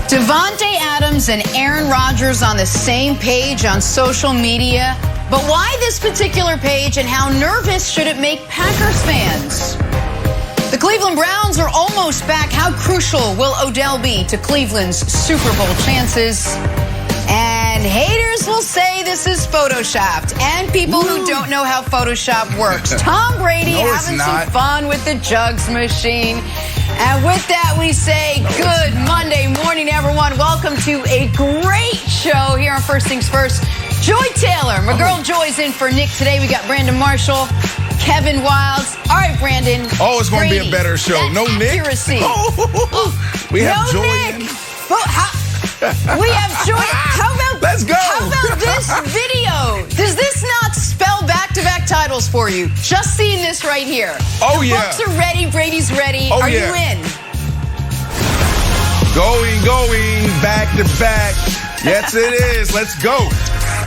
Davante Adams and Aaron Rodgers on the same page on social media. But why this particular page, and how nervous should it make Packers fans? The Cleveland Browns are almost back. How crucial will Odell be to Cleveland's Super Bowl chances? And haters will say this is photoshopped. And people who don't know how Photoshop works. Tom Brady having some fun with the jugs machine. And with that, we say good Monday morning, everyone. Welcome to a great show here on First Things First. Joy Taylor, my girl Joy's in for Nick today. We got Brandon Marshall, Kevin Wilds. All right, Brandon. Oh, it's going to be a better show. No Nick. We have Joy Nick. in. We have Joy. How about, let's go. How about this video? Does this not spell back-to-back titles for you? Just seeing this right here. Oh, the yeah. Bucks are ready. Brady's ready. Oh, are yeah. you in? Going, back to back. Yes, it is. Let's go.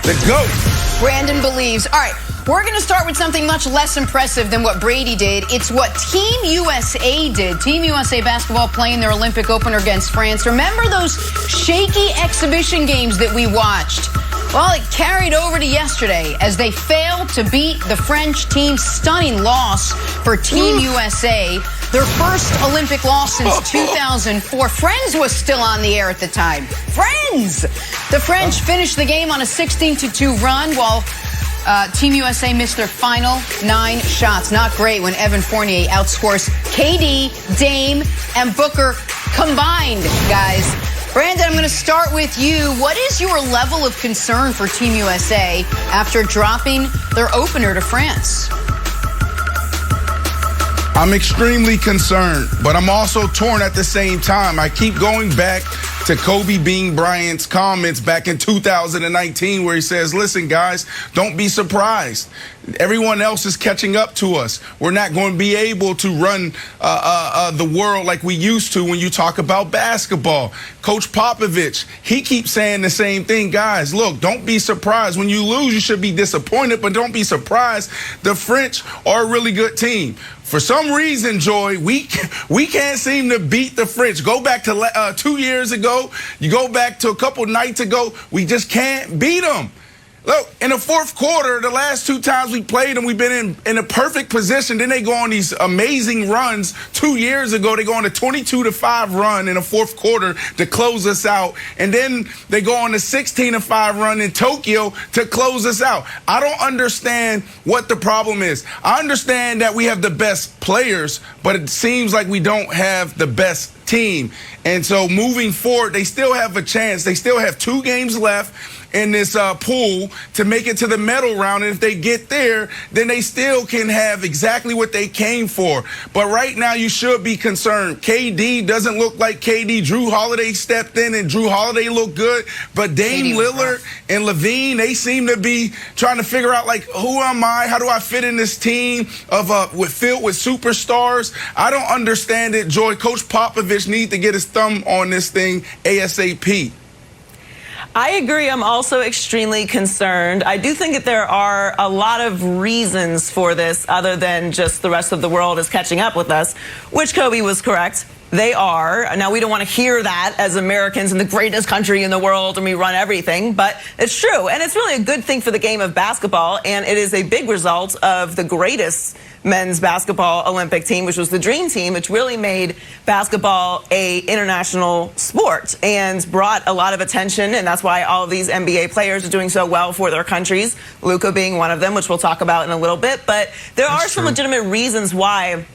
Let's go. Brandon believes. All right, we're going to start with something much less impressive than what Brady did. It's what Team USA did. Team USA basketball playing their Olympic opener against France. Remember those shaky exhibition games that we watched? Well, it carried over to yesterday as they failed to beat the French team. Stunning loss for Team USA. Their first Olympic loss since 2004. Friends was still on the air at the time. Friends! The French finished the game on a 16-2 run while Team USA missed their final 9 shots. Not great when Evan Fournier outscores KD, Dame, and Booker combined, guys. Brandon, I'm going to start with you. What is your level of concern for Team USA after dropping their opener to France? I'm extremely concerned, but I'm also torn at the same time. I keep going back to Kobe Bean Bryant's comments back in 2019 where he says, listen, guys, don't be surprised. Everyone else is catching up to us. We're not going to be able to run the world like we used to when you talk about basketball. Coach Popovich, he keeps saying the same thing. Guys, look, don't be surprised. When you lose, you should be disappointed, but don't be surprised. The French are a really good team. For some reason, Joy, we can't seem to beat the French. Go back to 2 years ago. You go back to a couple nights ago. We just can't beat them. Look, in the fourth quarter, the last 2 times we played them, we've been in a perfect position. Then they go on these amazing runs. 2 years ago, they go on a 22-5 run in the fourth quarter to close us out. And then they go on a 16-5 run in Tokyo to close us out. I don't understand what the problem is. I understand that we have the best players, but it seems like we don't have the best team. And so moving forward, they still have a chance. They still have 2 games left in this pool to make it to the medal round. And if they get there, then they still can have exactly what they came for. But right now, you should be concerned. KD doesn't look like KD. Drew Holiday stepped in, and Drew Holiday looked good. But Dame Lillard and Levine, they seem to be trying to figure out, like, who am I? How do I fit in this team filled with superstars? I don't understand it, Joy. Coach Popovich needs to get his thumb on this thing ASAP. I agree. I'm also extremely concerned. I do think that there are a lot of reasons for this other than just the rest of the world is catching up with us, which Kobe was correct. They are. Now, we don't want to hear that as Americans in the greatest country in the world and we run everything, but it's true. And it's really a good thing for the game of basketball, and it is a big result of the greatest men's basketball Olympic team, which was the Dream Team, which really made basketball a international sport and brought a lot of attention, and that's why all of these NBA players are doing so well for their countries, Luka being one of them, which we'll talk about in a little bit. But there are some legitimate reasons why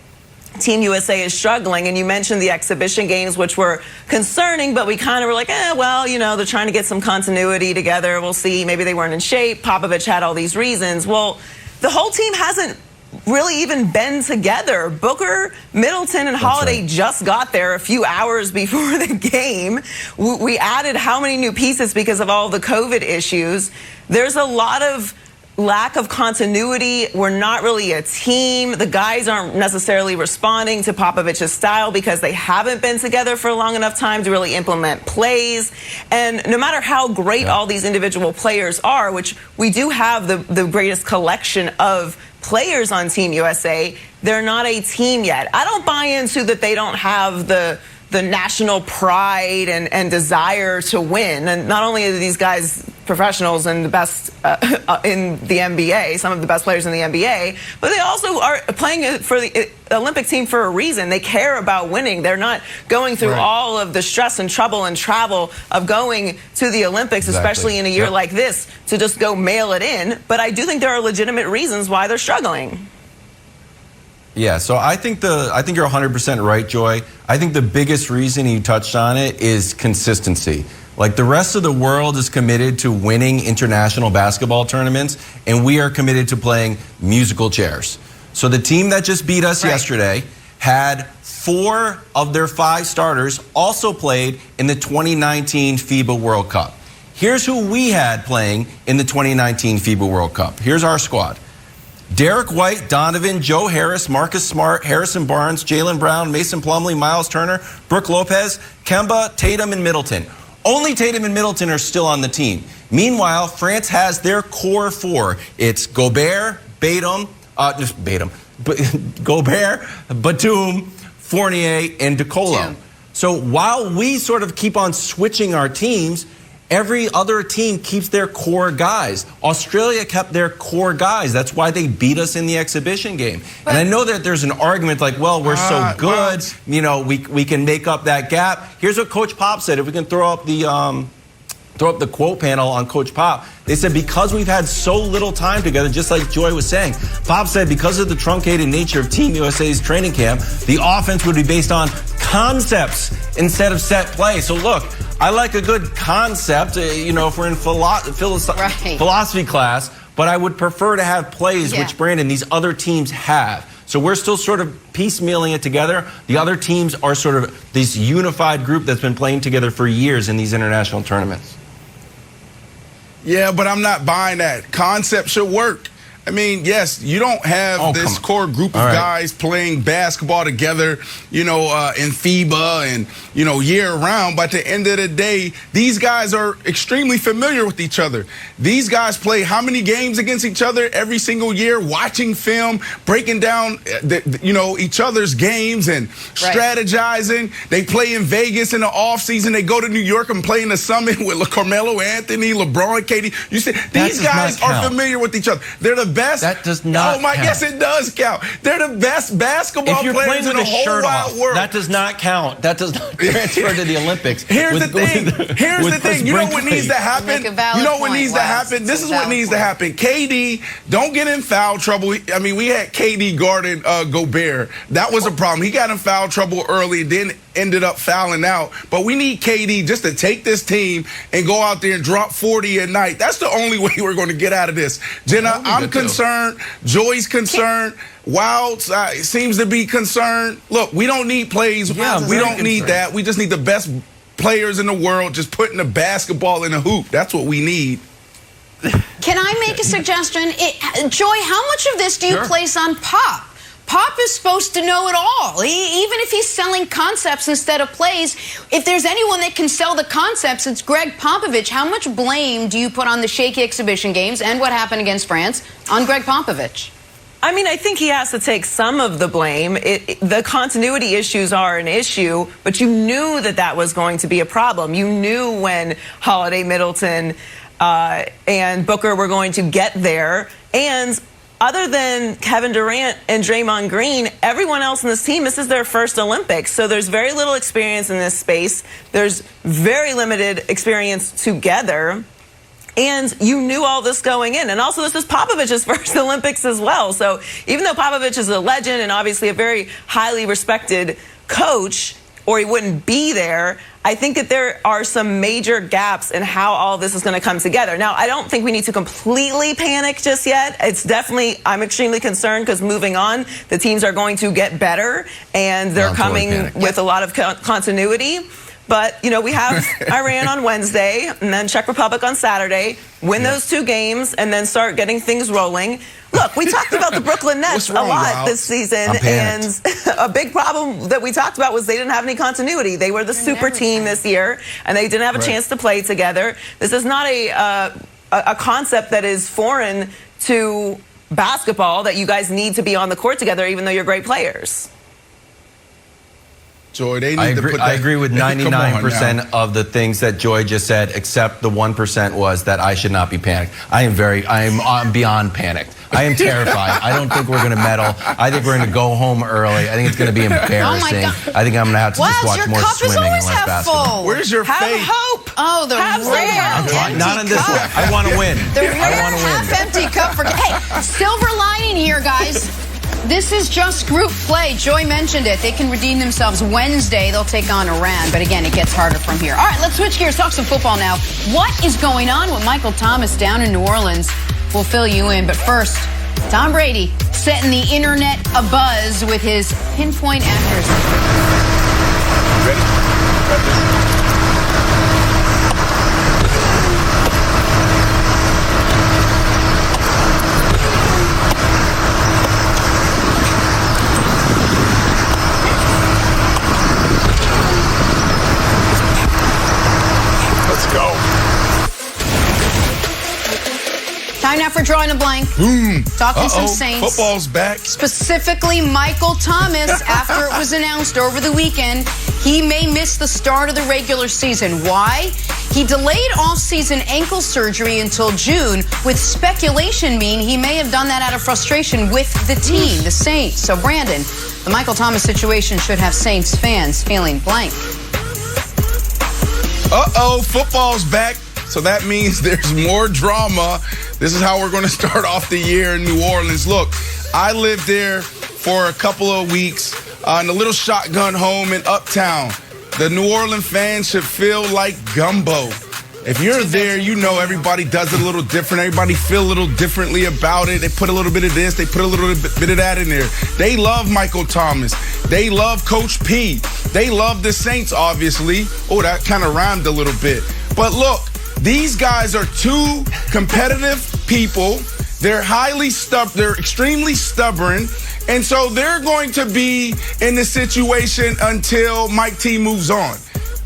Team USA is struggling, and you mentioned the exhibition games, which were concerning, but we kind of were like, well, you know, they're trying to get some continuity together. We'll see. Maybe they weren't in shape. Popovich had all these reasons. Well, the whole team hasn't really even been together. Booker, Middleton, and Holiday just got there a few hours before the game. We added how many new pieces because of all the COVID issues. There's a lot of lack of continuity. We're not really a team. The guys aren't necessarily responding to Popovich's style because they haven't been together for a long enough time to really implement plays. And no matter how great all these individual players are, which we do have the greatest collection of players on Team USA, they're not a team yet. I don't buy into that they don't have the the national pride and desire to win. And not only are these guys professionals and the best in the NBA, some of the best players in the NBA, but they also are playing for the Olympic team for a reason. They care about winning. They're not going through all of the stress and trouble and travel of going to the Olympics, especially in a year like this, to just go mail it in. But I do think there are legitimate reasons why they're struggling. Yeah, so I think you're 100% right, Joy. I think the biggest reason, you touched on it, is consistency. Like, the rest of the world is committed to winning international basketball tournaments, and we are committed to playing musical chairs. So the team that just beat us yesterday had 4 of their 5 starters also played in the 2019 FIBA World Cup. Here's who we had playing in the 2019 FIBA World Cup. Here's our squad. Derek White, Donovan, Joe Harris, Marcus Smart, Harrison Barnes, Jaylen Brown, Mason Plumlee, Miles Turner, Brooke Lopez, Kemba, Tatum, and Middleton. Only Tatum and Middleton are still on the team. Meanwhile, France has their core 4. It's Gobert, Gobert, Batum, Fournier, and DeColo. So while we sort of keep on switching our teams, every other team keeps their core guys. Australia kept their core guys. That's why they beat us in the exhibition game. And I know that there's an argument like, well, we're so good, you know, we can make up that gap. Here's what Coach Pop said. If we can throw up the quote panel on Coach Pop, they said, because we've had so little time together, just like Joy was saying, Pop said, because of the truncated nature of Team USA's training camp, the offense would be based on concepts instead of set play. So look, I like a good concept, you know, if we're in philosophy class, but I would prefer to have plays, which, Brandon, these other teams have. So we're still sort of piecemealing it together. The other teams are sort of this unified group that's been playing together for years in these international tournaments. Yeah, but I'm not buying that. Concept should work. I mean, yes, you don't have this core group of guys playing basketball together, you know, in FIBA and, you know, year round. But at the end of the day, these guys are extremely familiar with each other. These guys play how many games against each other every single year, watching film, breaking down, you know, each other's games and strategizing. They play in Vegas in the offseason. They go to New York and play in the Summit with Carmelo Anthony, LeBron, KD. You see, these guys are familiar with each other. They're the best. That does not count. Yes, it does count. They're the best basketball players in the whole wide world. That does not count. That does not transfer to the Olympics. Here's the thing. You know what needs to happen? You know what needs to happen? This is what needs to happen. KD, don't get in foul trouble. I mean, we had KD guarding Gobert. That was a problem. He got in foul trouble early, then ended up fouling out. But we need KD just to take this team and go out there and drop 40 a night. That's the only way we're going to get out of this. Jenna, I'm concerned. Joy's concerned. Wild seems to be concerned. Look, we don't need plays. We don't need that. We just need the best players in the world just putting the basketball in the hoop. That's what we need. Can I make a suggestion? Joy, how much of this do you place on Pop? Pop is supposed to know it all. Even if he's selling concepts instead of plays, if there's anyone that can sell the concepts, it's Greg Popovich. How much blame do you put on the shaky exhibition games and what happened against France on Greg Popovich? I mean, I think he has to take some of the blame. The continuity issues are an issue, but you knew that was going to be a problem. You knew when Holiday, Middleton, and Booker were going to get there. And other than Kevin Durant and Draymond Green, everyone else in this team, this is their first Olympics. So there's very little experience in this space. There's very limited experience together. And you knew all this going in. And also, this is Popovich's first Olympics as well. So even though Popovich is a legend and obviously a very highly respected coach, or he wouldn't be there, I think that there are some major gaps in how all this is going to come together. Now, I don't think we need to completely panic just yet. It's definitely, I'm extremely concerned because moving on, the teams are going to get better and they're coming with a lot of continuity. But, you know, we have Iran on Wednesday and then Czech Republic on Saturday. Win those 2 games and then start getting things rolling. Look, we talked about the Brooklyn Nets a lot this season, and a big problem that we talked about was they didn't have any continuity. They were the super team this year, and they didn't have a chance to play together. This is not a concept that is foreign to basketball, that you guys need to be on the court together even though you're great players. Joy. They need to put that. I agree with 99% of the things that Joy just said, except the 1% was that I should not be panicked. I'm beyond panicked. I am terrified. I don't think we're going to medal. I think we're going to go home early. I think it's going to be embarrassing. I think I'm going to have to just watch more swimming and less basketball. Where's your have faith? Hope. Oh, the rare Not in this one. I want to win. The rare half-empty cup for... Hey, silver lining here, guys. This is just group play. Joy mentioned it. They can redeem themselves Wednesday. They'll take on Iran. But again, it gets harder from here. All right, let's switch gears. Talk some football now. What is going on with Michael Thomas down in New Orleans? We'll fill you in. But first, Tom Brady setting the internet abuzz with his pinpoint accuracy. Ready? Time now for drawing a blank. Talking some Saints. Football's back. Specifically, Michael Thomas, after it was announced over the weekend, he may miss the start of the regular season. Why? He delayed off-season ankle surgery until June, with speculation being he may have done that out of frustration with the team, the Saints. So, Brandon, the Michael Thomas situation should have Saints fans feeling blank. Football's back. So that means there's more drama. This is how we're going to start off the year in New Orleans. Look, I lived there for a couple of weeks in a little shotgun home in Uptown. The New Orleans fans should feel like gumbo. If you're there, you know everybody does it a little different. Everybody feel a little differently about it. They put a little bit of this. They put a little bit of that in there. They love Michael Thomas. They love Coach P. They love the Saints, obviously. Oh, that kind of rhymed a little bit. But look, these guys are two competitive people. They're they're extremely stubborn. And so they're going to be in this situation until Mike T moves on.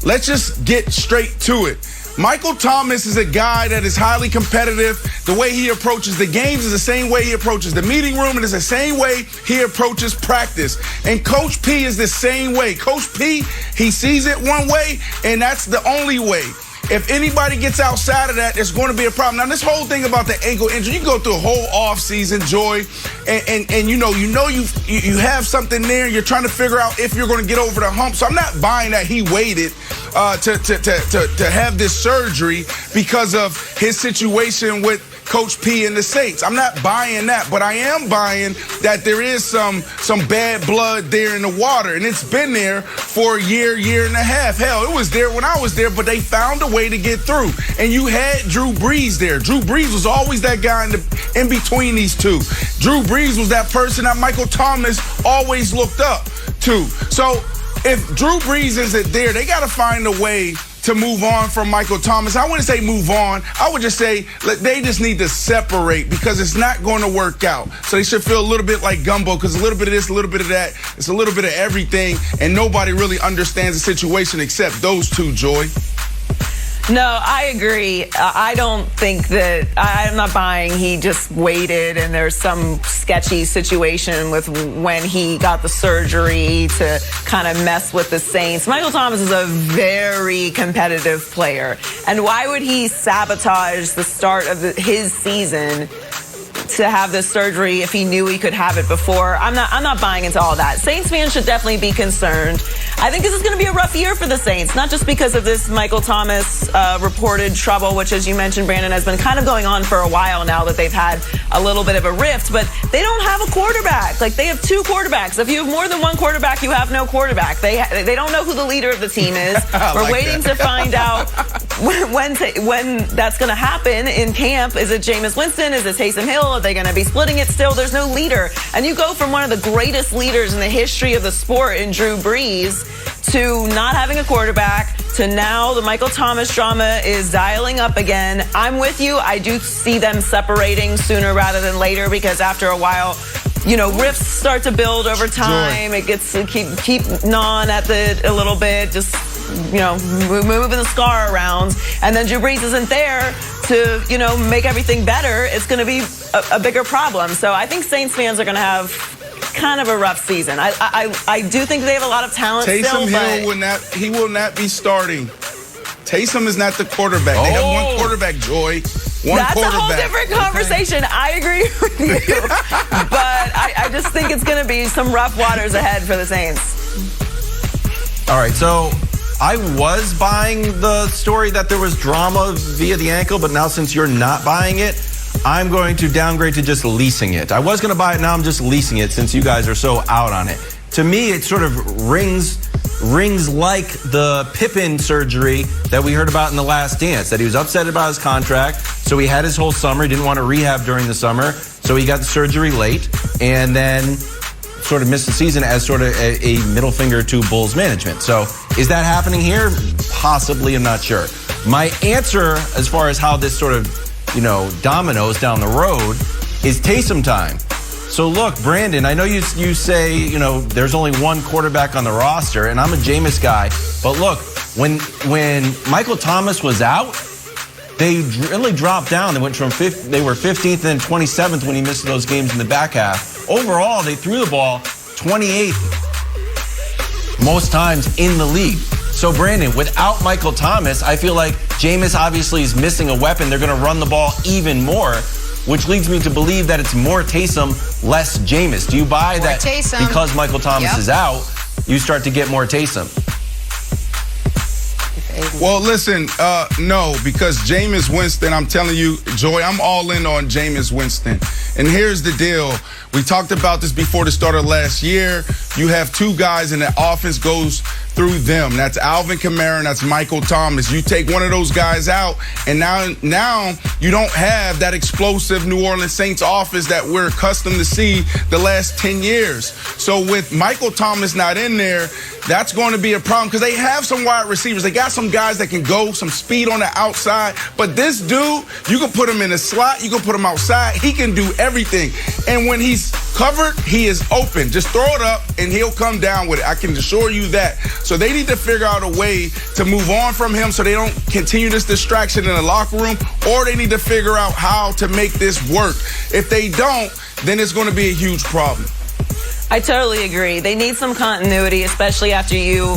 Let's just get straight to it. Michael Thomas is a guy that is highly competitive. The way he approaches the games is the same way he approaches the meeting room, and it's the same way he approaches practice. And Coach P is the same way. Coach P, he sees it one way, and that's the only way. If anybody gets outside of that, there's going to be a problem. Now, this whole thing about the ankle injury, you go through a whole off-season, Joy, and you have something there. You're trying to figure out if you're going to get over the hump. So I'm not buying that he waited to have this surgery because of his situation with Coach P and the Saints. I'm not buying that, but I am buying that there is some bad blood there in the water, and it's been there for a year and a half. Hell, it was there when I was there, but they found a way to get through. And you had Drew Brees there. Drew Brees was always that guy in between these two. Drew Brees was that person that Michael Thomas always looked up to. So if Drew Brees isn't there, they got to find a way to move on from Michael Thomas. I wouldn't say move on. I would just say they just need to separate because it's not going to work out. So they should feel a little bit like gumbo because a little bit of this, a little bit of that. It's a little bit of everything, and nobody really understands the situation except those two, Joy. No, I agree. I don't think that I'm not buying he just waited and there's some sketchy situation with when he got the surgery to kind of mess with the Saints. Michael Thomas is a very competitive player. And why would he sabotage the start of his season to have this surgery if he knew he could have it before? I'm not buying into all that. Saints fans should definitely be concerned. I think this is going to be a rough year for the Saints, not just because of this Michael Thomas reported trouble, which, as you mentioned, Brandon, has been kind of going on for a while now that they've had a little bit of a rift, but they don't have a quarterback. Like, they have two quarterbacks. If you have more than one quarterback, you have no quarterback. They don't know who the leader of the team is. We're waiting to find out when that's going to happen in camp. Is it Jameis Winston? Is it Taysom Hill? Are they going to be splitting it still? There's no leader. And you go from one of the greatest leaders in the history of the sport in Drew Brees to not having a quarterback to now the Michael Thomas drama is dialing up again. I'm with you. I do see them separating sooner rather than later because after a while, rifts start to build over time. Joy. It gets to keep gnawing at a little bit, just, moving the scar around. And then Drew Brees isn't there to, make everything better. It's going to be a bigger problem. So I think Saints fans are going to have kind of a rough season. I do think they have a lot of talent Taysom still, Hill will not be starting. Taysom is not the quarterback. They have one quarterback, Joy. That's a whole different conversation. Okay. I agree with you. But I just think it's going to be some rough waters ahead for the Saints. All right, so I was buying the story that there was drama via the ankle, but now since you're not buying it, I'm going to downgrade to just leasing it. I was going to buy it, now I'm just leasing it since you guys are so out on it. To me, it sort of rings like the Pippen surgery that we heard about in The Last Dance, that he was upset about his contract, so he had his whole summer. He didn't want to rehab during the summer, so he got the surgery late, and then sort of missed the season as sort of a middle finger to Bulls management. So is that happening here? Possibly, I'm not sure. My answer as far as how this sort of, dominoes down the road is Taysom time. So look, Brandon, I know you say, there's only one quarterback on the roster, and I'm a Jameis guy, but look, when Michael Thomas was out, they really dropped down. They went from they were 15th and then 27th when he missed those games in the back half. Overall, they threw the ball 28th most times in the league. So, Brandon, without Michael Thomas, I feel like Jameis obviously is missing a weapon. They're going to run the ball even more, which leads me to believe that it's more Taysom, less Jameis. Do you buy that because Michael Thomas is out, you start to get more Taysom? Well, listen, no, because Jameis Winston, I'm telling you, Joy, I'm all in on Jameis Winston. And here's the deal. We talked about this before the start of last year. You have two guys and the offense goes through them. That's Alvin Kamara and that's Michael Thomas. You take one of those guys out, and now you don't have that explosive New Orleans Saints offense that we're accustomed to see the last 10 years. So with Michael Thomas not in there, that's going to be a problem because they have some wide receivers. They got some guys that can go, some speed on the outside. But this dude, you can put him in a slot, you can put him outside. He can do everything. And when he's covered, he is open. Just throw it up and he'll come down with it. I can assure you that. So they need to figure out a way to move on from him so they don't continue this distraction in the locker room, or they need to figure out how to make this work. If they don't, then it's going to be a huge problem. I totally agree. They need some continuity, especially after you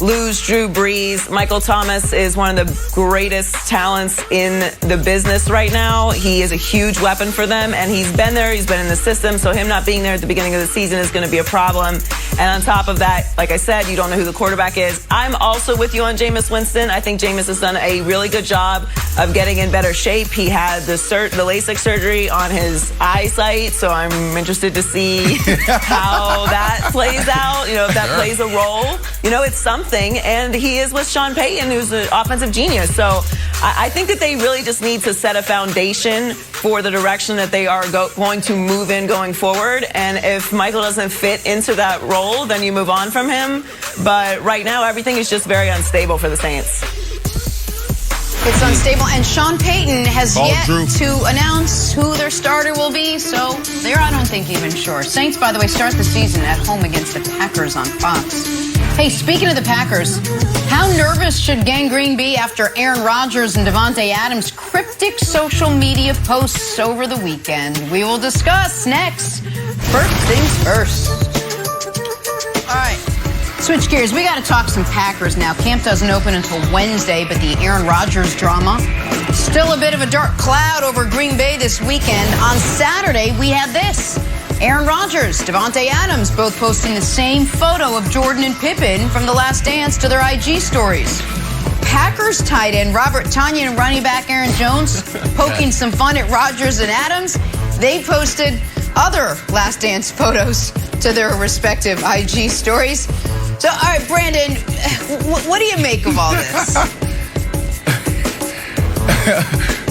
lose Drew Brees. Michael Thomas is one of the greatest talents in the business right now. He is a huge weapon for them, and he's been there. He's been in the system, so him not being there at the beginning of the season is going to be a problem. And on top of that, like I said, you don't know who the quarterback is. I'm also with you on Jameis Winston. I think Jameis has done a really good job of getting in better shape. He had the LASIK surgery on his eyesight, so I'm interested to see how that plays out, if that plays a role. It's something. And he is with Sean Payton, who's an offensive genius. So I think that they really just need to set a foundation for the direction that they are going to move in going forward. And if Michael doesn't fit into that role, then you move on from him. But right now, everything is just very unstable for the Saints. It's unstable, and Sean Payton has yet to announce who their starter will be, so they're, I don't think, even sure. Saints, by the way, start the season at home against the Packers on Fox. Hey, speaking of the Packers, how nervous should Gang Green be after Aaron Rodgers and Davante Adams' cryptic social media posts over the weekend? We will discuss next. First things first. All right. Switch gears. We got to talk some Packers now. Camp doesn't open until Wednesday, but the Aaron Rodgers drama, still a bit of a dark cloud over Green Bay this weekend. On Saturday, we had this. Aaron Rodgers, Davante Adams, both posting the same photo of Jordan and Pippen from The Last Dance to their IG stories. Packers tight end Robert Tonyan and running back Aaron Jones poking some fun at Rodgers and Adams. They posted other Last Dance photos to their respective IG stories. So, all right, Brandon, what do you make of all this?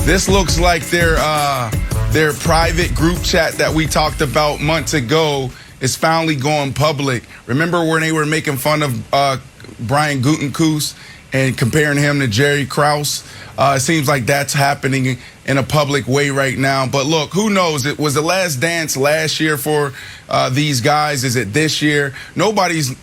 This looks like their private group chat that we talked about months ago is finally going public. Remember when they were making fun of Brian Gutekunst and comparing him to Jerry Krause? It seems like that's happening, in a public way right now. But look, who knows? It was the last dance last year for these guys. Is it this year? Nobody's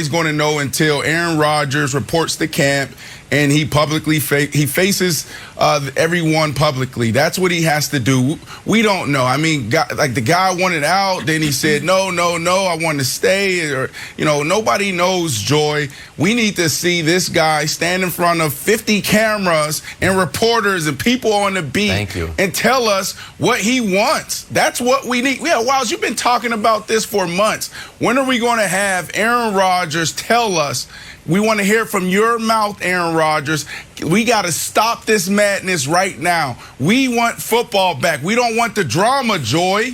going to know until Aaron Rodgers reports to camp and he publicly he faces everyone publicly. That's what he has to do. We don't know. I mean, like the guy wanted out, then he said, no, I want to stay. Or, nobody knows, Joy. We need to see this guy stand in front of 50 cameras and reporters and people on the beat and tell us what he wants. That's what we need. Yeah, Wiles, you've been talking about this for months. When are we going to have Aaron Rodgers tell us? We want to hear from your mouth, Aaron Rodgers. We got to stop this madness right now. We want football back. We don't want the drama, Joy.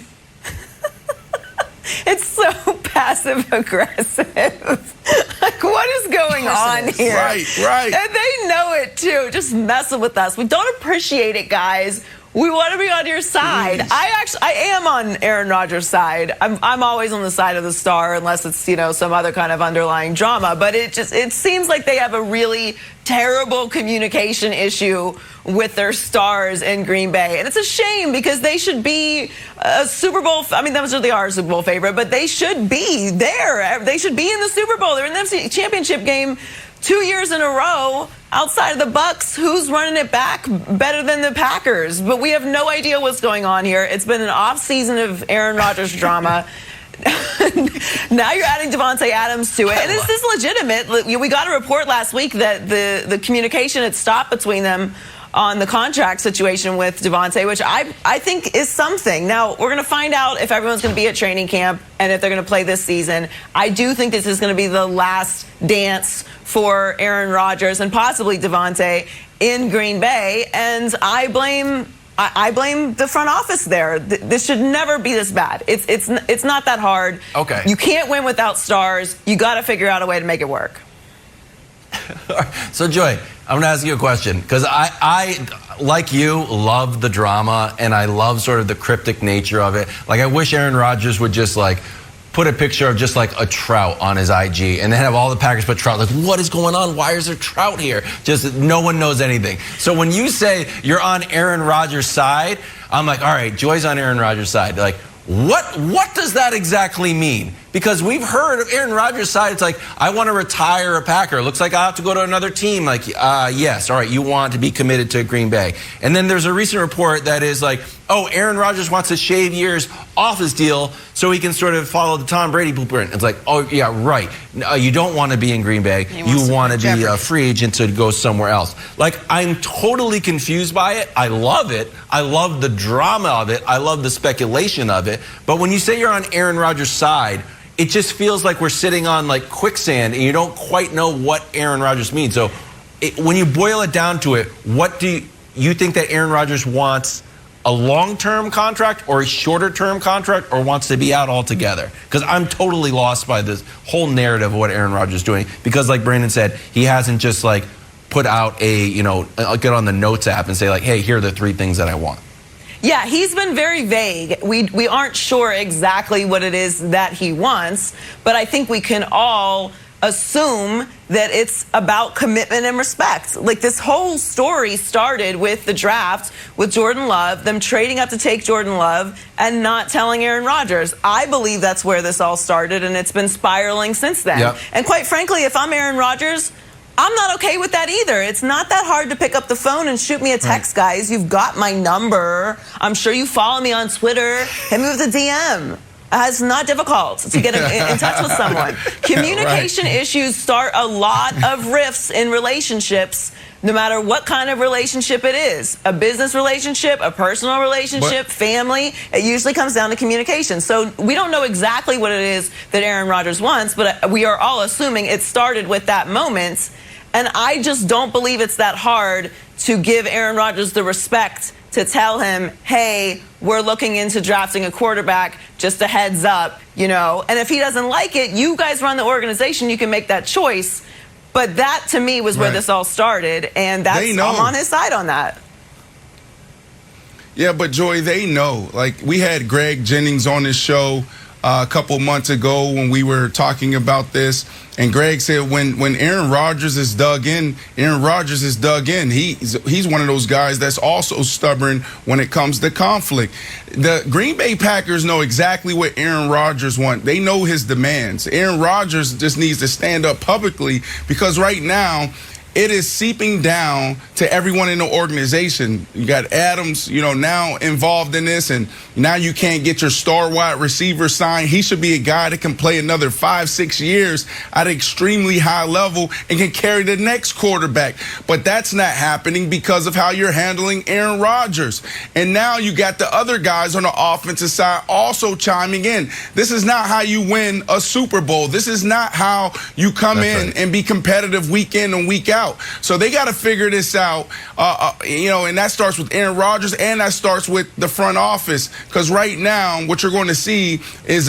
It's so passive aggressive. Like, what is going on here? Right. And they know it too. Just messing with us. We don't appreciate it, guys. We want to be on your side. Please. I am on Aaron Rodgers' side. I'm always on the side of the star unless it's, some other kind of underlying drama. But it seems like they have a really terrible communication issue with their stars in Green Bay. And it's a shame because they should be a Super Bowl. I mean, that was really our Super Bowl favorite, but they should be there. They should be in the Super Bowl. They're in the NFC Championship game 2 years in a row. Outside of the Bucks, who's running it back better than the Packers? But we have no idea what's going on here. It's been an off season of Aaron Rodgers drama. Now you're adding Davante Adams to it. And is this legitimate? We got a report last week that the communication had stopped between them on the contract situation with Davante, which I think is something. Now, we're going to find out if everyone's going to be at training camp and if they're going to play this season. I do think this is going to be the last dance for Aaron Rodgers and possibly Davante in Green Bay, and I blame the front office there. This should never be this bad. It's not that hard. Okay. You can't win without stars. You got to figure out a way to make it work. So, Joy, I'm going to ask you a question because I, like you, love the drama and I love sort of the cryptic nature of it. Like, I wish Aaron Rodgers would just put a picture of just a trout on his IG and then have all the Packers put trout. Like, what is going on? Why is there trout here? Just no one knows anything. So when you say you're on Aaron Rodgers' side, I'm like, all right, Joy's on Aaron Rodgers' side. Like, what does that exactly mean? Because we've heard of Aaron Rodgers' side, it's like, I want to retire a Packer. It looks like I have to go to another team. Like, yes, all right, you want to be committed to Green Bay. And then there's a recent report that is like, oh, Aaron Rodgers wants to shave years off his deal so he can sort of follow the Tom Brady blueprint. It's like, oh, yeah, right. You don't want to be in Green Bay. You want to be a free agent to go somewhere else. Like, I'm totally confused by it. I love it. I love the drama of it. I love the speculation of it. But when you say you're on Aaron Rodgers' side, it just feels like we're sitting on quicksand and you don't quite know what Aaron Rodgers means. So when you boil it down to it, what do you think that Aaron Rodgers wants? A long-term contract or a shorter-term contract, or wants to be out altogether? Because I'm totally lost by this whole narrative of what Aaron Rodgers is doing. Because like Brandon said, he hasn't just put out get on the notes app and say hey, here are the 3 things that I want. Yeah, he's been very vague. We aren't sure exactly what it is that he wants, but I think we can all assume that it's about commitment and respect. Like, this whole story started with the draft with Jordan Love, them trading up to take Jordan Love and not telling Aaron Rodgers. I believe that's where this all started, and it's been spiraling since then. Yep. And quite frankly, if I'm Aaron Rodgers, I'm not okay with that either. It's not that hard to pick up the phone and shoot me a text, guys. You've got my number. I'm sure you follow me on Twitter. Hit me with a DM. It's not difficult to get in touch with someone. Communication issues start a lot of rifts in relationships, no matter what kind of relationship it is. A business relationship, a personal relationship, family. It usually comes down to communication. So we don't know exactly what it is that Aaron Rodgers wants, but we are all assuming it started with that moment. And I just don't believe it's that hard to give Aaron Rodgers the respect to tell him, hey, we're looking into drafting a quarterback, just a heads up, And if he doesn't like it, you guys run the organization, you can make that choice. But that, to me, was where this all started, and I'm on his side on that. Yeah, but Joy, they know. We had Greg Jennings on this show a couple months ago when we were talking about this. And Greg said when Aaron Rodgers is dug in, Aaron Rodgers is dug in. He's one of those guys that's also stubborn when it comes to conflict. The Green Bay Packers know exactly what Aaron Rodgers wants. They know his demands. Aaron Rodgers just needs to stand up publicly, because right now it is seeping down to everyone in the organization. You got Adams, now involved in this, and now you can't get your star wide receiver signed. He should be a guy that can play another 5-6 years at an extremely high level and can carry the next quarterback. But that's not happening because of how you're handling Aaron Rodgers. And now you got the other guys on the offensive side also chiming in. This is not how you win a Super Bowl. This is not how you come in and be competitive week in and week out. So they got to figure this out, and that starts with Aaron Rodgers, and that starts with the front office. Because right now, what you're going to see is,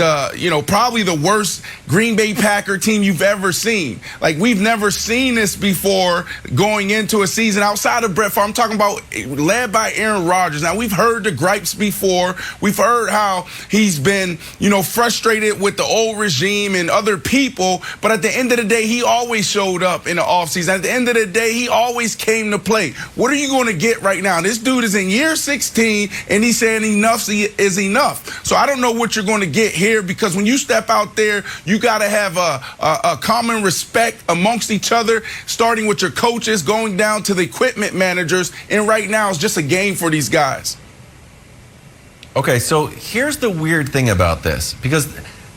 probably the worst Green Bay Packer team you've ever seen. Like, we've never seen this before going into a season outside of Brett Favre. I'm talking about led by Aaron Rodgers. Now, we've heard the gripes before. We've heard how he's been, frustrated with the old regime and other people. But at the end of the day, he always showed up in the offseason. At the end of the day, he always came to play. What are you going to get right now? This dude is in year 16, and he's saying enough is enough. So I don't know what you're going to get here, because when you step out there, you got to have a common respect amongst each other, starting with your coaches, going down to the equipment managers, and right now it's just a game for these guys. Okay, so here's the weird thing about this, because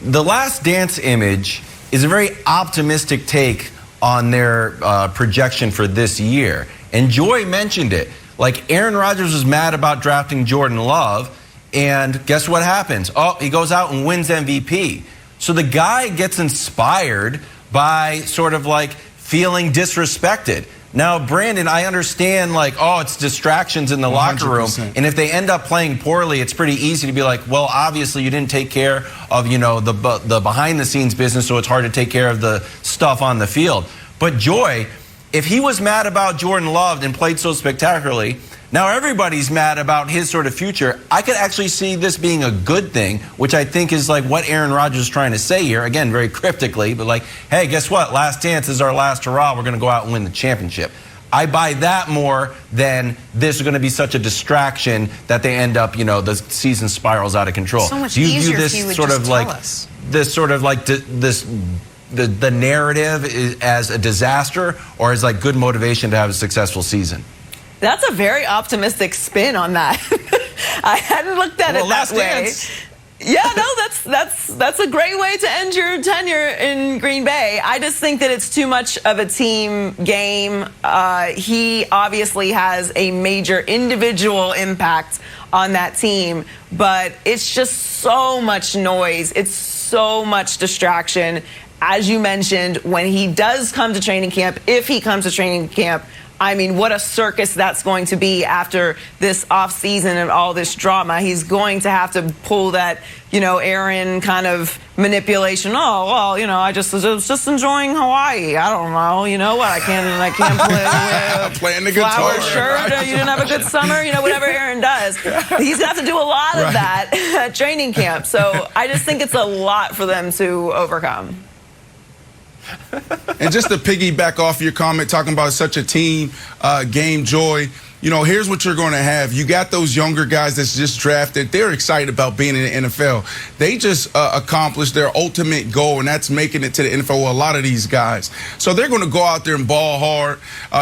the Last Dance image is a very optimistic take on their projection for this year. And Joy mentioned it. Like, Aaron Rodgers was mad about drafting Jordan Love, and guess what happens? Oh, he goes out and wins MVP. So the guy gets inspired by sort of like feeling disrespected. Now, Brandon, I understand, it's distractions in the 100%. Locker room. And if they end up playing poorly, it's pretty easy to be like, well, obviously you didn't take care of, the behind-the-scenes business, so it's hard to take care of the stuff on the field. But Joy, if he was mad about Jordan Love and played so spectacularly, now everybody's mad about his sort of future. I could actually see this being a good thing, which I think is like what Aaron Rodgers is trying to say here. Again, very cryptically, but like, hey, guess what? Last dance is our last hurrah. We're going to go out and win the championship. I buy that more than this is going to be such a distraction that they end up, the season spirals out of control. So much Do you easier view this if you would sort just of tell like us. This sort of like the narrative is as a disaster, or as like good motivation to have a successful season? That's a very optimistic spin on that. I hadn't looked at it that way. Yeah, no, that's a great way to end your tenure in Green Bay. I just think that it's too much of a team game. He obviously has a major individual impact on that team, but it's just so much noise. It's so much distraction. As you mentioned, when he does come to training camp, if he comes to training camp, I mean, what a circus that's going to be after this offseason and all this drama. He's going to have to pull that, Aaron kind of manipulation. Oh, well, I was just enjoying Hawaii. I don't know. You know what? I can't play with playing the guitar. Flower shirt. You didn't have a good summer. Whatever Aaron does. He's going to have to do a lot of that at training camp. So I just think it's a lot for them to overcome. And just to piggyback off your comment, talking about such a team game, Joy, here's what you're going to have. You got those younger guys that's just drafted. They're excited about being in the NFL. They just accomplished their ultimate goal, and that's making it to the NFL. Well, a lot of these guys. So they're going to go out there and ball hard.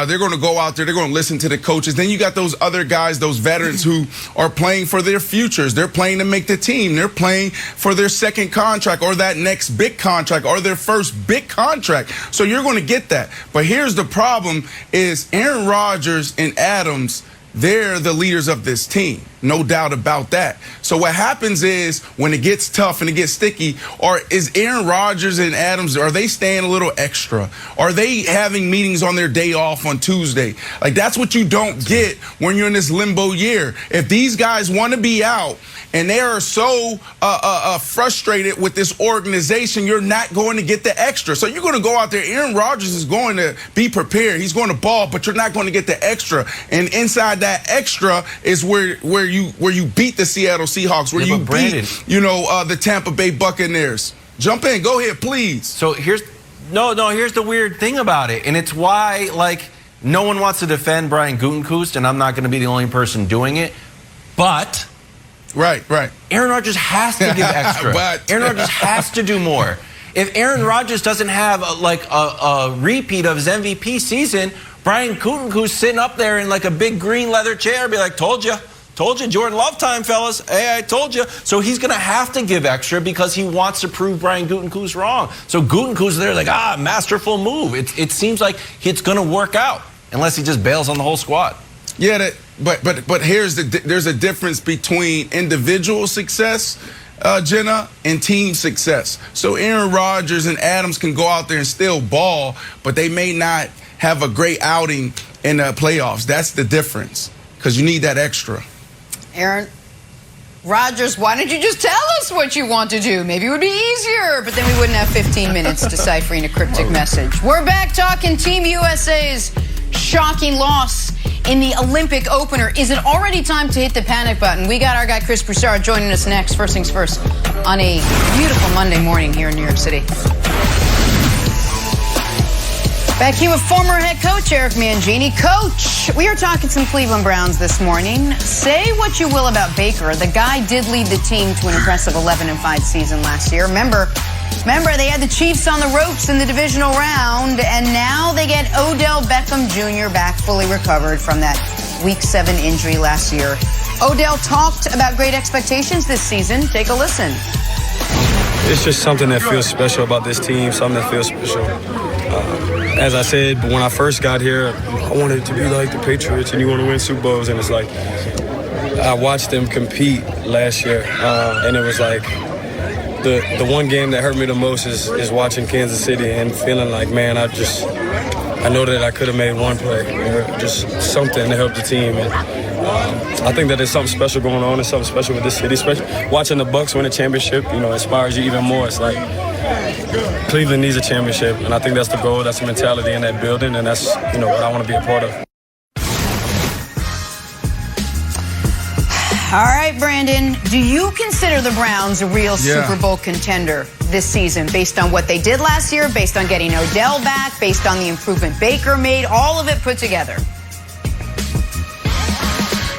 They're going to go out there. They're going to listen to the coaches. Then you got those other guys, those veterans who are playing for their futures. They're playing to make the team. They're playing for their second contract or that next big contract or their first big contract. So you're going to get that. But here's the problem is Aaron Rodgers and Adams, they're the leaders of this team. No doubt about that. So what happens is when it gets tough and it gets sticky, or is Aaron Rodgers and Adams, are they staying a little extra? Are they having meetings on their day off on Tuesday? Like, that's what you don't get when you're in this limbo year. If these guys want to be out and they are so frustrated with this organization, you're not going to get the extra. So you're going to go out there. Aaron Rodgers is going to be prepared. He's going to ball, but you're not going to get the extra. And inside that extra is where you beat the Seattle Seahawks, where you beat the Tampa Bay Buccaneers. Jump in, go ahead, please. So here's the weird thing about it, and it's why no one wants to defend Brian Gutekunst, and I'm not going to be the only person doing it, but. Right. Aaron Rodgers has to give extra. Aaron Rodgers has to do more. If Aaron Rodgers doesn't have a repeat of his MVP season, Brian Gutekunst sitting up there in a big green leather chair, be like, told you, Jordan Love time, fellas. Hey, I told you. So he's going to have to give extra because he wants to prove Brian Gutekunst wrong. So Gutekunst there masterful move. It seems like it's going to work out unless he just bails on the whole squad. Yeah, but there's a difference between individual success, Jenna, and team success. So Aaron Rodgers and Adams can go out there and still ball, but they may not have a great outing in the playoffs. That's the difference, because you need that extra. Aaron Rodgers, why don't you just tell us what you want to do? Maybe it would be easier, but then we wouldn't have 15 minutes deciphering a cryptic message. We're back talking Team USA's shocking loss in the Olympic opener. Is it already time to hit the panic button? We got our guy Chris Broussard joining us next. First things first, on a beautiful Monday morning here in New York City. Back here with former head coach Eric Mangini. Coach, we are talking some Cleveland Browns this morning. Say what you will about Baker. The guy did lead the team to an impressive 11-5 season last year. Remember, they had the Chiefs on the ropes in the divisional round, and now they get Odell Beckham Jr. back fully recovered from that Week 7 injury last year. Odell talked about great expectations this season. Take a listen. It's just something that feels special about this team, something that feels special. As I said, when I first got here, I wanted to be like the Patriots, and you want to win Super Bowls, and it's like I watched them compete last year, and it was like the one game that hurt me the most is watching Kansas City and feeling like, man, I know that I could have made one play, or just something to help the team. And I think that there's something special going on. There's something special with this city. Especially watching the Bucs win a championship, inspires you even more. It's like Cleveland needs a championship, and I think that's the goal. That's the mentality in that building, and that's what I want to be a part of. All right, Brandon, do you consider the Browns a real Super Bowl contender this season based on what they did last year, based on getting Odell back, based on the improvement Baker made, all of it put together?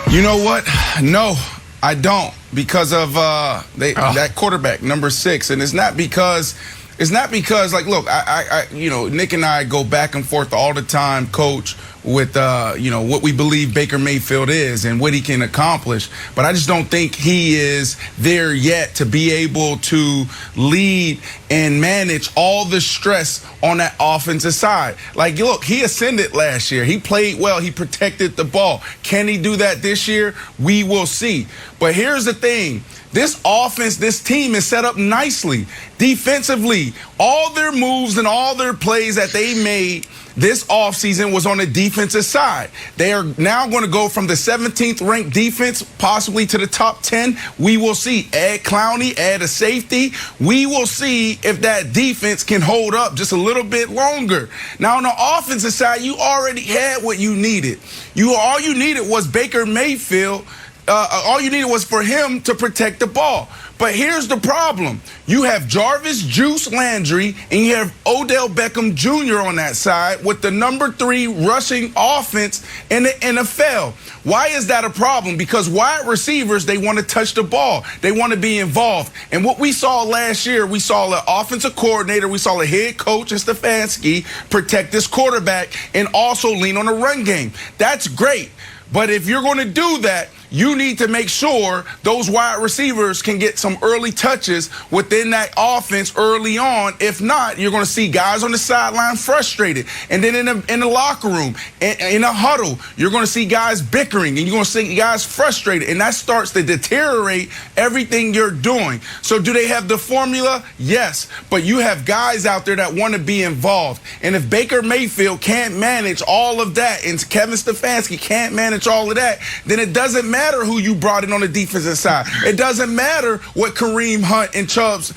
You know what? No, I don't, because of that quarterback, number 6. And it's not because look, I Nick and I go back and forth all the time, Coach, with what we believe Baker Mayfield is and what he can accomplish. But I just don't think he is there yet to be able to lead and manage all the stress on that offensive side. Like, look, he ascended last year. He played well. He protected the ball. Can he do that this year? We will see. But here's the thing. This offense, this team is set up nicely. Defensively, all their moves and all their plays that they made this offseason was on the defensive side. They are now going to go from the 17th ranked defense possibly to the top 10. We will see. Add Clowney, add a safety. We will see if that defense can hold up just a little bit longer. Now, on the offensive side, you already had what you needed. All you needed was Baker Mayfield. All you needed was for him to protect the ball. But here's the problem. You have Jarvis Juice Landry and you have Odell Beckham Jr. on that side with the number 3 rushing offense in the NFL. Why is that a problem? Because wide receivers, they want to touch the ball. They want to be involved. And what we saw last year, we saw the offensive coordinator, we saw the head coach, Stefanski, protect this quarterback and also lean on the run game. That's great. But if you're going to do that, you need to make sure those wide receivers can get some early touches within that offense early on. If not, you're going to see guys on the sideline frustrated. And then in the locker room, in a huddle, you're going to see guys bickering and you're going to see guys frustrated. And that starts to deteriorate everything you're doing. So do they have the formula? Yes. But you have guys out there that want to be involved. And if Baker Mayfield can't manage all of that and Kevin Stefanski can't manage all of that, then it doesn't matter who you brought in on the defensive side. It doesn't matter what Kareem Hunt and Chubbs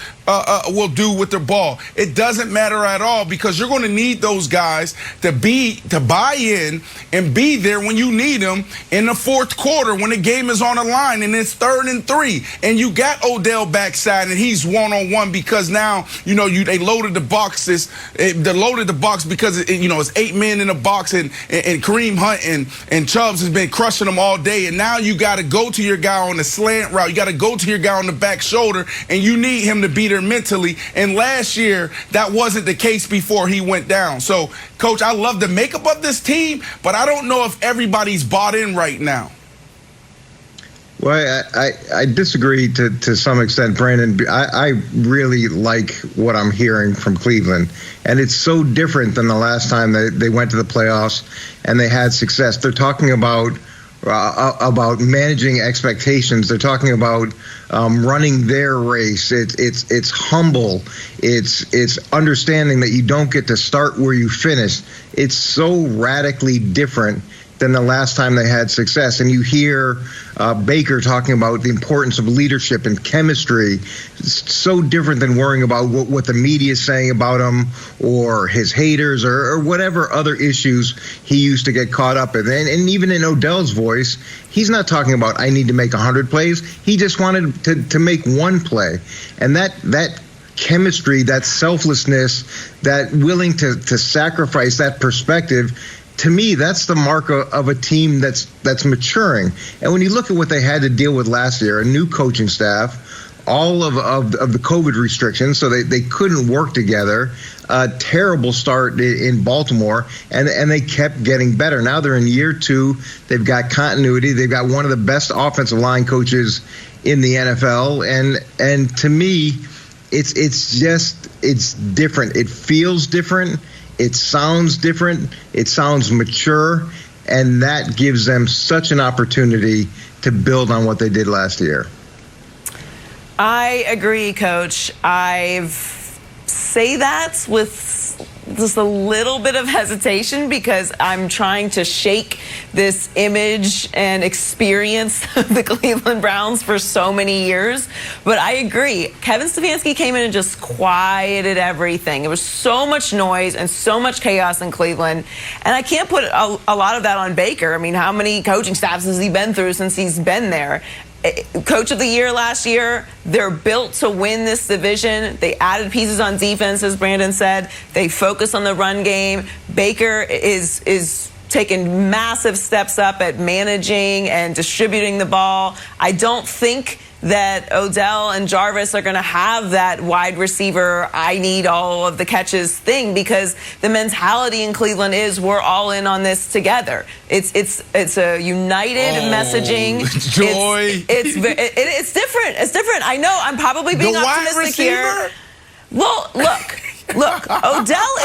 will do with the ball. It doesn't matter at all, because you're going to need those guys to buy in and be there when you need them in the fourth quarter when the game is on the line and it's 3rd and 3 and you got Odell backside and he's one-on-one, because now they loaded the boxes. They loaded the box because it's 8 men in the box, and Kareem Hunt and Chubbs has been crushing them all day, and now you got to go to your guy on the slant route. You got to go to your guy on the back shoulder, and you need him to be there mentally. And last year, that wasn't the case before he went down. So, Coach, I love the makeup of this team, but I don't know if everybody's bought in right now. Well, I disagree to some extent, Brandon. I really like what I'm hearing from Cleveland, and it's so different than the last time they went to the playoffs and they had success. They're talking about managing expectations. They're talking about running their race. It's humble. It's understanding that you don't get to start where you finish. It's so radically different than the last time they had success. And you hear Baker talking about the importance of leadership and chemistry. It's so different than worrying about what the media is saying about him or his haters or whatever other issues he used to get caught up in. And even in Odell's voice, he's not talking about, I need to make 100 plays. He just wanted to make one play. And that chemistry, that selflessness, that willing to sacrifice that perspective, to me, that's the mark of a team that's maturing. And when you look at what they had to deal with last year, a new coaching staff, all of the COVID restrictions, so they couldn't work together, a terrible start in Baltimore, and they kept getting better. Now they're in year 2. They've got continuity. They've got one of the best offensive line coaches in the NFL. And to me, it's different. It feels different. It sounds different. It sounds mature, and that gives them such an opportunity to build on what they did last year. I agree, Coach. I say that with just a little bit of hesitation because I'm trying to shake this image and experience of the Cleveland Browns for so many years. But I agree. Kevin Stefanski came in and just quieted everything. It was so much noise and so much chaos in Cleveland. And I can't put a lot of that on Baker. I mean, how many coaching staffs has he been through since he's been there? Coach of the year last year. They're built to win this division. They added pieces on defense, as Brandon said. They focus on the run game. Baker is taking massive steps up at managing and distributing the ball. I don't think that Odell and Jarvis are going to have that wide receiver, I need all of the catches thing, because the mentality in Cleveland is we're all in on this together. It's a united messaging. Joy. It's different. It's different. I know I'm probably being optimistic here. Well, look, Odell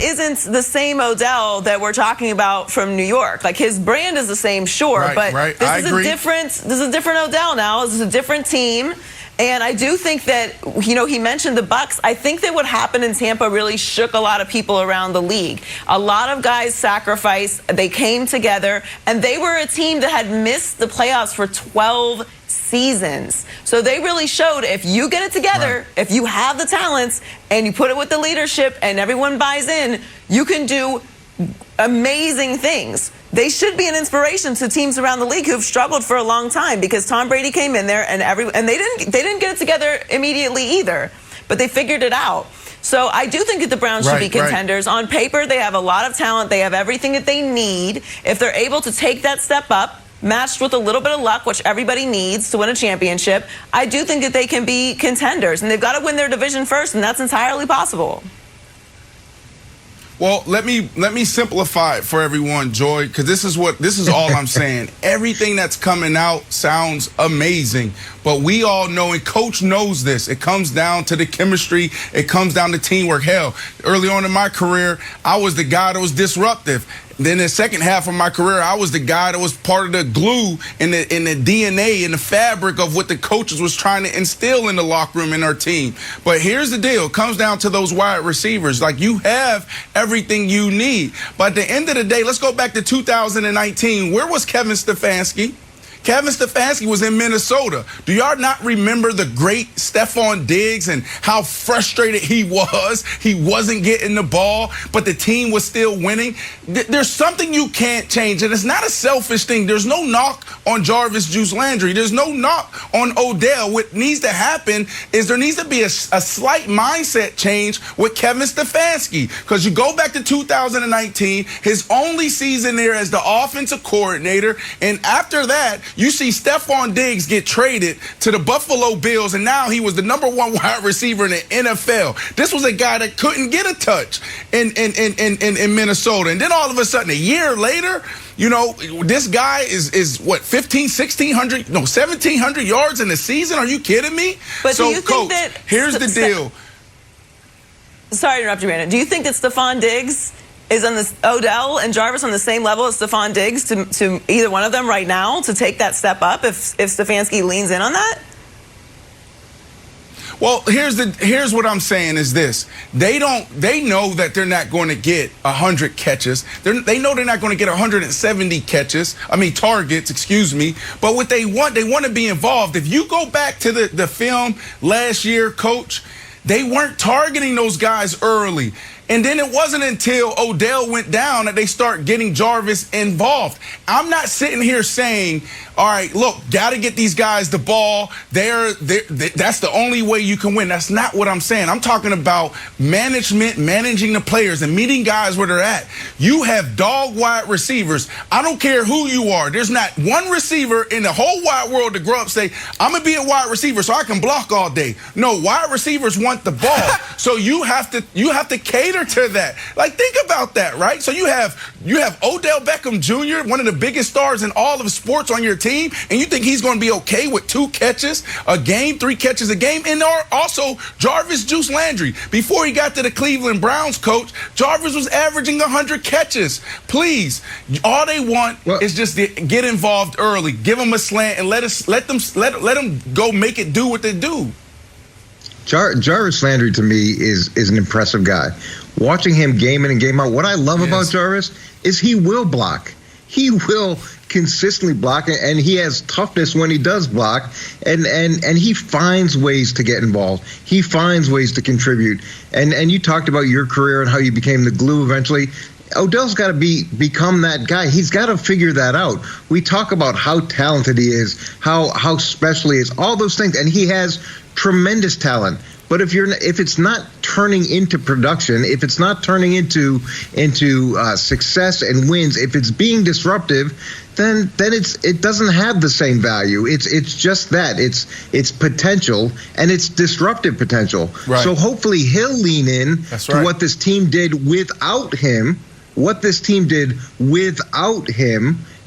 isn't the same Odell that we're talking about from New York. Like, his brand is the same, sure, but this is a different Odell now. This is a different team. And I do think that, he mentioned the Bucs. I think that what happened in Tampa really shook a lot of people around the league. A lot of guys sacrificed. They came together, and they were a team that had missed the playoffs for 12 seasons. So they really showed, if you get it together, if you have the talents and you put it with the leadership and everyone buys in, you can do amazing things. They should be an inspiration to teams around the league who've struggled for a long time, because Tom Brady came in there and they didn't get it together immediately either, but they figured it out. So I do think that the Browns should be contenders. On paper, they have a lot of talent. They have everything that they need. If they're able to take that step up, matched with a little bit of luck, which everybody needs to win a championship, I do think that they can be contenders. And they've got to win their division first, and that's entirely possible. Well, let me simplify it for everyone, Joy, because this is all I'm saying. Everything that's coming out sounds amazing, but we all know, and Coach knows this, it comes down to the chemistry. It comes down to teamwork. Hell, early on in my career, I was the guy that was disruptive. Then the second half of my career, I was the guy that was part of the glue in the DNA and the fabric of what the coaches was trying to instill in the locker room in our team. But here's the deal. It comes down to those wide receivers. Like, you have everything you need. But at the end of the day, let's go back to 2019. Where was Kevin Stefanski? Kevin Stefanski was in Minnesota. Do y'all not remember the great Stephon Diggs and how frustrated he was? He wasn't getting the ball, but the team was still winning. There's something you can't change, and it's not a selfish thing. There's no knock on Jarvis Juice Landry. There's no knock on Odell. What needs to happen is there needs to be a slight mindset change with Kevin Stefanski, because you go back to 2019, his only season there as the offensive coordinator, and after that, you see Stephon Diggs get traded to the Buffalo Bills, and now he was the #1 wide receiver in the NFL. This was a guy that couldn't get a touch in Minnesota, and then all of a sudden, a year later, you know, this guy is what, 1,700 yards in the season? Are you kidding me? But so, do you Coach, think that, here's the deal. Sorry to interrupt you, Brandon. Do you think that Stephon Diggs is on this, Odell and Jarvis on the same level as Stephon Diggs to either one of them right now to take that step up if Stefanski leans in on that? Well, here's what I'm saying is this. They know that they're not going to get 100 catches. They know they're not going to get 170 targets, excuse me. But what they want to be involved. If you go back to the film last year, Coach, they weren't targeting those guys early. And then it wasn't until Odell went down that they start getting Jarvis involved. I'm not sitting here saying, all right, look, got to get these guys the ball. That's the only way you can win. That's not what I'm saying. I'm talking about managing the players and meeting guys where they're at. You have dog wide receivers. I don't care who you are. There's not one receiver in the whole wide world to grow up and say, I'm going to be a wide receiver so I can block all day. No, wide receivers want the ball. So you have to cater to that. Like, think about that, right? So you have Odell Beckham Jr., one of the biggest stars in all of sports on your team, and you think he's going to be okay with 2 catches a game, 3 catches a game? And also Jarvis Juice Landry. Before he got to the Cleveland Browns, Coach, Jarvis was averaging 100 catches. Please, all they want is just to get involved early, give them a slant, and let them go make it do what they do. Jarvis Landry, to me, is an impressive guy. Watching him game in and game out, what I love about Jarvis is he will block. He will consistently block, and he has toughness when he does block, and he finds ways to get involved. He finds ways to contribute. And you talked about your career and how you became the glue eventually. Odell's got to become that guy. He's got to figure that out. We talk about how talented he is, how special he is, all those things, and he has tremendous talent. But if it's not turning into production, if it's not turning into success and wins, if it's being disruptive, then it doesn't have the same value. It's just that it's potential, and it's disruptive potential. Right. So hopefully he'll lean in to what this team did without him,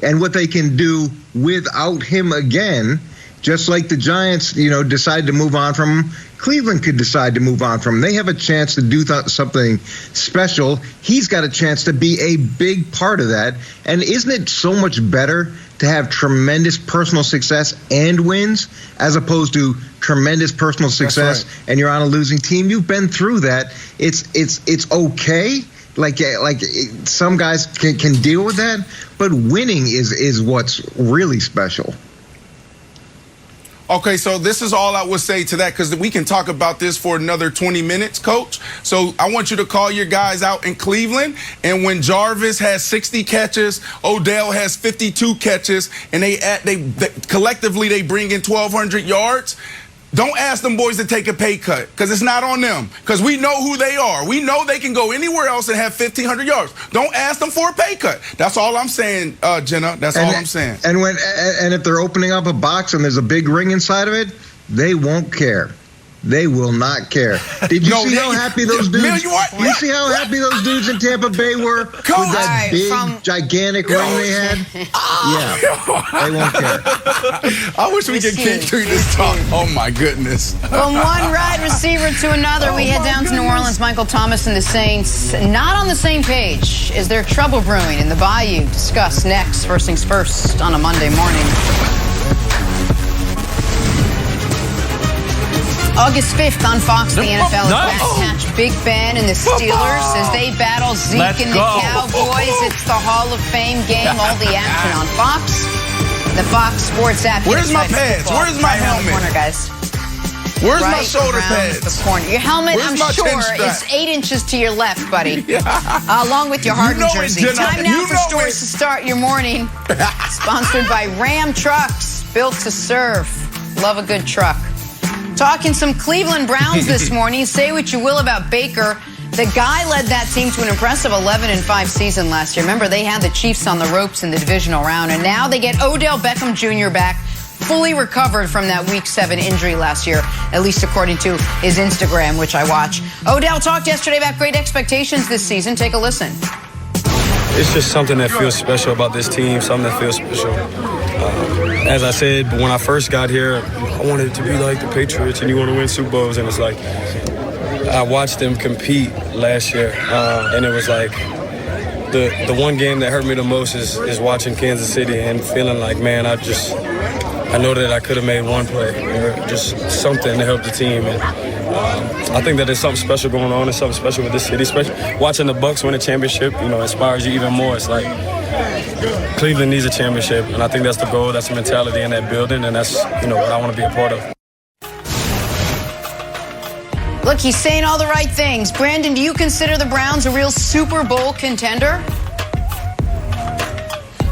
and what they can do without him again. Just like the Giants, decided to move on from him, Cleveland could decide to move on from him. They have a chance to do something special. He's got a chance to be a big part of that. And isn't it so much better to have tremendous personal success and wins as opposed to tremendous personal success and you're on a losing team? You've been through that. It's okay. Like some guys can deal with that, but winning is what's really special. Okay, so this is all I would say to that, because we can talk about this for another 20 minutes, Coach. So I want you to call your guys out in Cleveland, and when Jarvis has 60 catches, Odell has 52 catches, and they collectively they bring in 1,200 yards, don't ask them boys to take a pay cut, because it's not on them, because we know who they are. We know they can go anywhere else and have 1,500 yards. Don't ask them for a pay cut. That's all I'm saying, Jenna. That's all I'm saying. And if they're opening up a box and there's a big ring inside of it, they won't care. They will not care. Did you see how happy those dudes? You see how happy those dudes in Tampa Bay were with that big, gigantic ring they had? Yeah, they won't care. I wish we could keep doing this talk. Oh my goodness. From one wide receiver to another, we head down to New Orleans. Michael Thomas and the Saints not on the same page. Is there trouble brewing in the Bayou? Discuss next. First things first on a Monday morning. August 5th on Fox, the NFL is back to catch Big Ben and the Steelers as they battle Zeke and the Cowboys. It's the Hall of Fame game. All the action on Fox. The Fox Sports app. Where's my pads? Where's my helmet? Corner, guys. Where's right my shoulder around pads? The corner. Your helmet, Where's I'm my sure, chin strap? is 8 inches to your left, buddy. Along with your Harden know it, jersey. Jenna. Time now You for know stories it. to start your morning. Sponsored by Ram Trucks, built to serve. Love a good truck. Talking some Cleveland Browns this morning. Say what you will about Baker. The guy led that team to an impressive 11-5 season last year. Remember, they had the Chiefs on the ropes in the divisional round, and now they get Odell Beckham Jr. back, fully recovered from that Week 7 injury last year, at least according to his Instagram, which I watch. Odell talked yesterday about great expectations this season. Take a listen. It's just something that feels special about this team, something that feels special. As I said, when I first got here, I wanted it to be like the Patriots, and you want to win Super Bowls, and it's like I watched them compete last year, and it was like the one game that hurt me the most is watching Kansas City and feeling like, man, I know that I could have made one play or just something to help the team. And I think that there's something special going on and something special with this city. Especially watching the Bucs win a championship, inspires you even more. It's like Cleveland needs a championship, and I think that's the goal, that's the mentality in that building, and that's what I want to be a part of. Look, he's saying all the right things. Brandon, do you consider the Browns a real Super Bowl contender?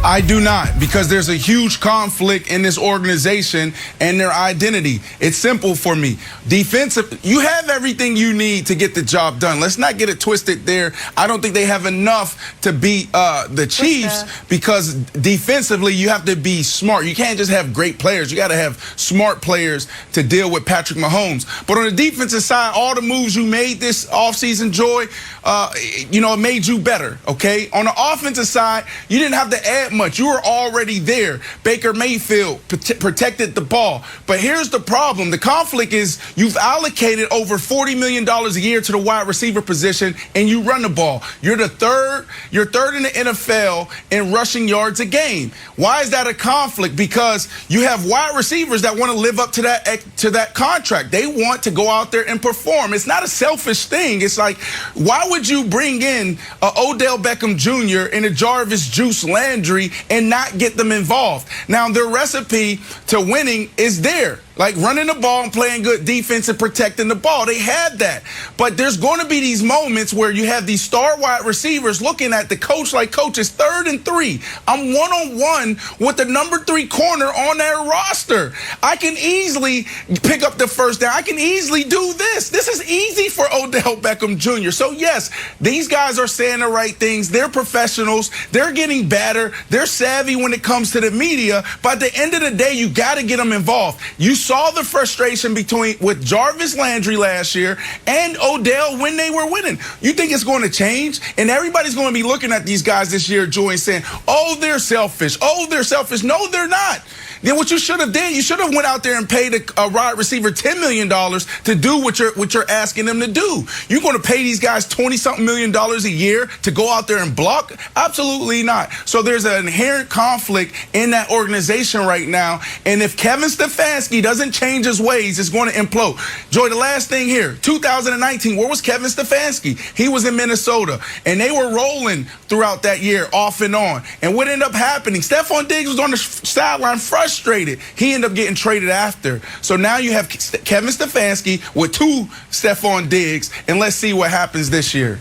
I do not, because there's a huge conflict in this organization and their identity. It's simple for me. Defensive, you have everything you need to get the job done. Let's not get it twisted there. I don't think they have enough to beat the Chiefs because defensively you have to be smart. You can't just have great players. You got to have smart players to deal with Patrick Mahomes. But on the defensive side, all the moves you made this offseason, Joy, it made you better, okay? On the offensive side, you didn't have to add much. You were already there. Baker Mayfield protected the ball. But here's the problem. The conflict is you've allocated over $40 million a year to the wide receiver position, and you run the ball. You're third in the NFL in rushing yards a game. Why is that a conflict? Because you have wide receivers that want to live up to that contract. They want to go out there and perform. It's not a selfish thing. It's like, why would you bring in Odell Beckham Jr. and a Jarvis Juice Landry and not get them involved? Now, their recipe to winning is there. Like running the ball and playing good defense and protecting the ball. They had that. But there's going to be these moments where you have these star wide receivers looking at the coach like, coach, it's 3rd and 3. I'm one-on-one with the number 3 corner on their roster. I can easily pick up the first down. I can easily do this. This is easy for Odell Beckham Jr. So, yes, these guys are saying the right things. They're professionals. They're getting better. They're savvy when it comes to the media. But at the end of the day, you got to get them involved. You saw the frustration with Jarvis Landry last year and Odell when they were winning. You think it's going to change? And everybody's going to be looking at these guys this year, Joy, and saying, oh, they're selfish. Oh, they're selfish. No, they're not. Then what you should have done, you should have went out there and paid a wide receiver $10 million to do what you're asking them to do. You're going to pay these guys $20-something million a year to go out there and block? Absolutely not. So there's an inherent conflict in that organization right now. And if Kevin Stefanski doesn't change his ways, it's going to implode. Joy, the last thing here, 2019, where was Kevin Stefanski? He was in Minnesota, and they were rolling throughout that year, off and on. And what ended up happening? Stephon Diggs was on the sideline frustrated. He ended up getting traded after. So now you have Kevin Stefanski with 2 Stephon Diggs, and let's see what happens this year.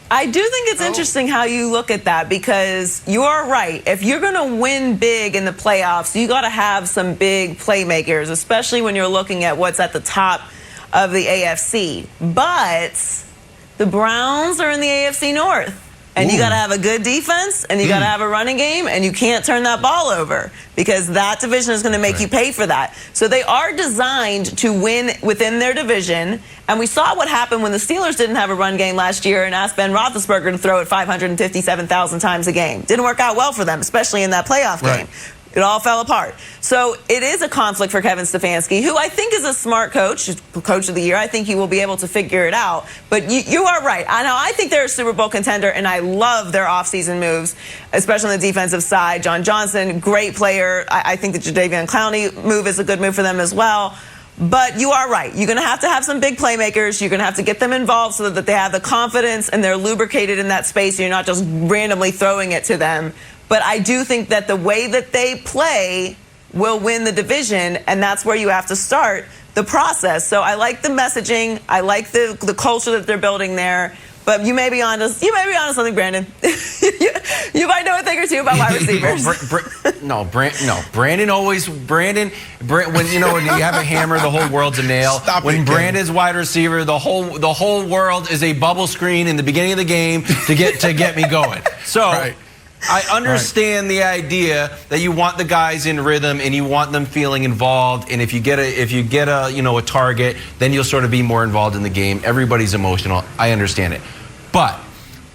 I do think it's interesting how you look at that, because you are right. If you're going to win big in the playoffs, you got to have some big playmakers, especially when you're looking at what's at the top of the AFC. But the Browns are in the AFC North. And you got to have a good defense, and you got to have a running game, and you can't turn that ball over, because that division is going to make you pay for that. So they are designed to win within their division. And we saw what happened when the Steelers didn't have a run game last year and asked Ben Roethlisberger to throw it 557,000 times a game. Didn't work out well for them, especially in that playoff game. It all fell apart. So it is a conflict for Kevin Stefanski, who I think is a smart coach of the year. I think he will be able to figure it out. But you are right. I think they're a Super Bowl contender, and I love their offseason moves, especially on the defensive side. John Johnson, great player. I think the Jadeveon Clowney move is a good move for them as well. But you are right. You're going to have some big playmakers. You're going to have to get them involved so that they have the confidence and they're lubricated in that space. You're not just randomly throwing it to them. But I do think that the way that they play will win the division, and that's where you have to start the process. So I like the messaging. I like the culture that they're building there. But you may be honest. You may be honest something, Brandon. You might know a thing or two about wide receivers. Brandon always when you have a hammer, the whole world's a nail. When Brandon's wide receiver, the whole world is a bubble screen in the beginning of the game to get me going. So. Right. I understand the idea that you want the guys in rhythm and you want them feeling involved. And if you get a target, then you'll sort of be more involved in the game. Everybody's emotional. I understand it. But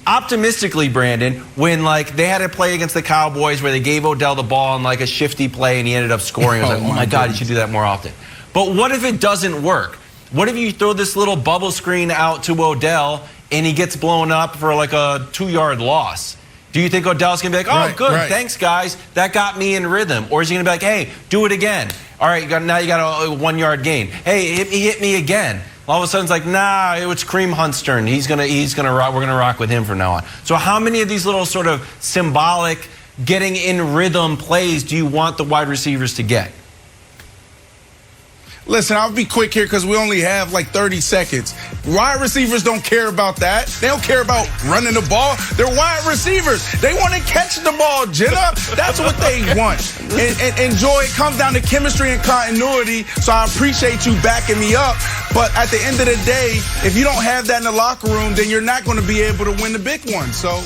optimistically, Brandon, when they had a play against the Cowboys where they gave Odell the ball on a shifty play and he ended up scoring, I was like, oh my God, you should do that more often. But what if it doesn't work? What if you throw this little bubble screen out to Odell and he gets blown up for a 2-yard loss? Do you think Odell's going to be like, oh, good, thanks, guys. That got me in rhythm? Or is he going to be like, hey, do it again. All right, now you got a 1-yard gain. Hey, hit me again. All of a sudden, it's like, nah, it's Kareem Hunt's turn. We're going to rock with him from now on. So how many of these little sort of symbolic, getting in rhythm plays do you want the wide receivers to get? Listen, I'll be quick here because we only have 30 seconds. Wide receivers don't care about that. They don't care about running the ball. They're wide receivers. They want to catch the ball, Jenna. That's what they want. And Joy, it comes down to chemistry and continuity, so I appreciate you backing me up. But at the end of the day, if you don't have that in the locker room, then you're not going to be able to win the big one. So